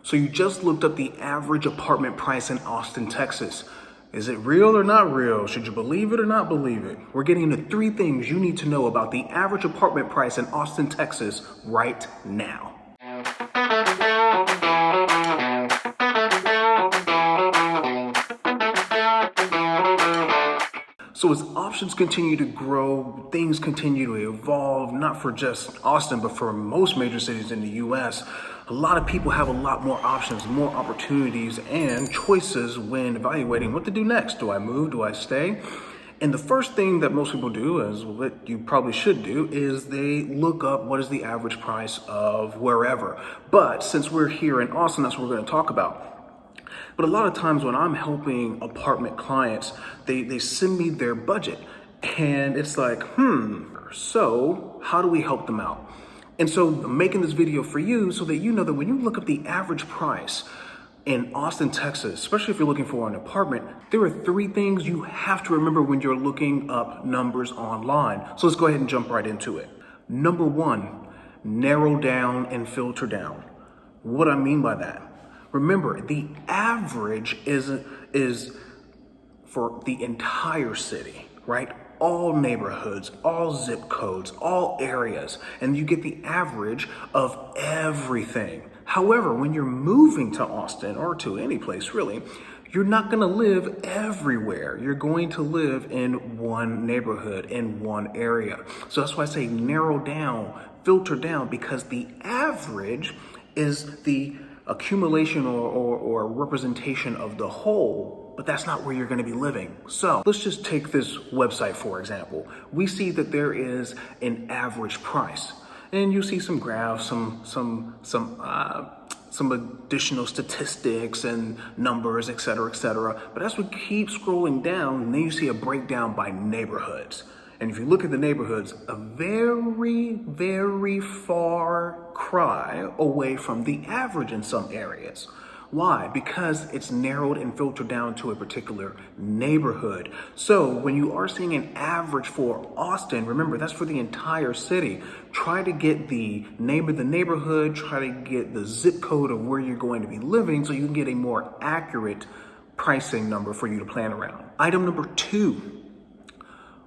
So you just looked up the average apartment price in Austin, Texas. Is it real or not real? Should you believe it or not believe it? We're getting into 3 things you need to know about the average apartment price in Austin, Texas right now. So as options continue to grow, things continue to evolve, not for just Austin, but for most major cities in the US, a lot of people have a lot more options, more opportunities, and choices when evaluating what to do next. Do I move? Do I stay? And the first thing that most people do, as what you probably should do, is they look up what is the average price of wherever. But since we're here in Austin, that's what we're going to talk about. But a lot of times when I'm helping apartment clients, they send me their budget and it's like, so how do we help them out? And so I'm making this video for you so that you know that when you look up the average price in Austin, Texas, especially if you're looking for an apartment, there are 3 things you have to remember when you're looking up numbers online. So let's go ahead and jump right into it. Number 1, narrow down and filter down. What I mean by that? Remember, the average is for the entire city, right? All neighborhoods, all zip codes, all areas, and you get the average of everything. However, when you're moving to Austin or to any place really, you're not gonna live everywhere. You're going to live in one neighborhood, in one area. So that's why I say narrow down, filter down, because the average is the accumulation or representation of the whole, but that's not where you're going to be living. So let's just take this website for example. We see that there is an average price, and you see some graphs, some additional statistics and numbers, et cetera. But as we keep scrolling down, then you see a breakdown by neighborhoods. And if you look at the neighborhoods, a very, very far cry away from the average in some areas. Why? Because it's narrowed and filtered down to a particular neighborhood. So when you are seeing an average for Austin, remember that's for the entire city. Try to get the name of the neighborhood, try to get the zip code of where you're going to be living so you can get a more accurate pricing number for you to plan around. Item number 2.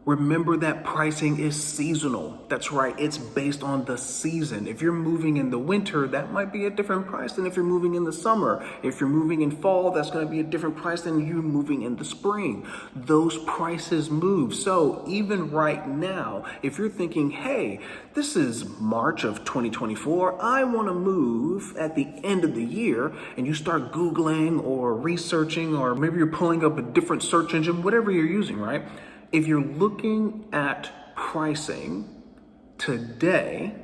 Remember that pricing is seasonal. That's right, it's based on the season. If you're moving in the winter, that might be a different price than if you're moving in the summer. If you're moving in fall, that's gonna be a different price than you moving in the spring. Those prices move. So even right now, if you're thinking, hey, this is March of 2024, I wanna move at the end of the year, and you start Googling or researching, or maybe you're pulling up a different search engine, whatever you're using, right? If you're looking at pricing today,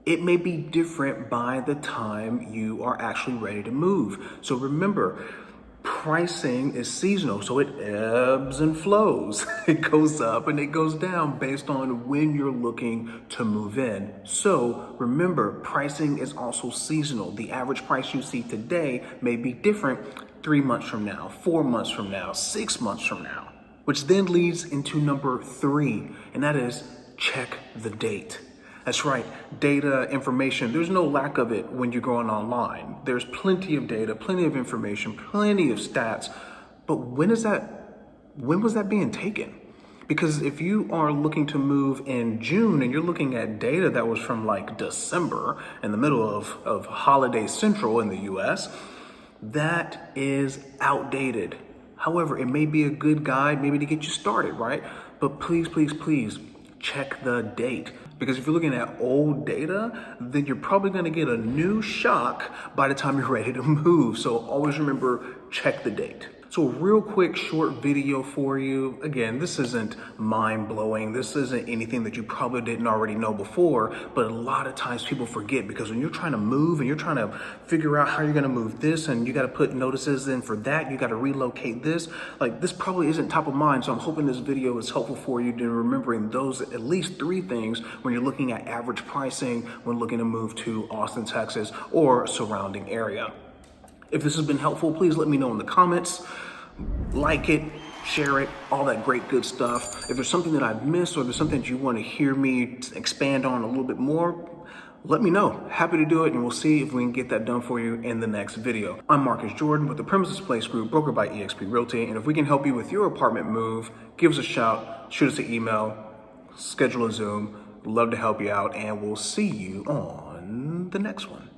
it may be different by the time you are actually ready to move. So remember, pricing is seasonal, so it ebbs and flows. It goes up and it goes down based on when you're looking to move in. So remember, pricing is also seasonal. The average price you see today may be different 3 months from now, 4 months from now, 6 months from now. Which then leads into number 3, and that is check the date. That's right, data, information, there's no lack of it when you're going online. There's plenty of data, plenty of information, plenty of stats, but when was that being taken? Because if you are looking to move in June and you're looking at data that was from like December in the middle of holiday central in the US, that is outdated. However, it may be a good guide maybe to get you started, right? But please, please, please check the date. Because if you're looking at old data, then you're probably gonna get a new shock by the time you're ready to move. So always remember, check the date. So a real quick short video for you. Again, this isn't mind-blowing. This isn't anything that you probably didn't already know before, but a lot of times people forget, because when you're trying to move and you're trying to figure out how you're gonna move this, and you gotta put notices in for that, you gotta relocate this, like this probably isn't top of mind. So I'm hoping this video is helpful for you in remembering those at least 3 things when you're looking at average pricing when looking to move to Austin, Texas, or surrounding area. If this has been helpful, please let me know in the comments. Like it, share it, all that great good stuff. If there's something that I've missed, or there's something that you want to hear me expand on a little bit more, let me know. Happy to do it, and we'll see if we can get that done for you in the next video. I'm Marcus Jordan with the Premises Place Group, brokered by eXp Realty, and if we can help you with your apartment move, give us a shout, shoot us an email, schedule a Zoom. We'd love to help you out, and we'll see you on the next one.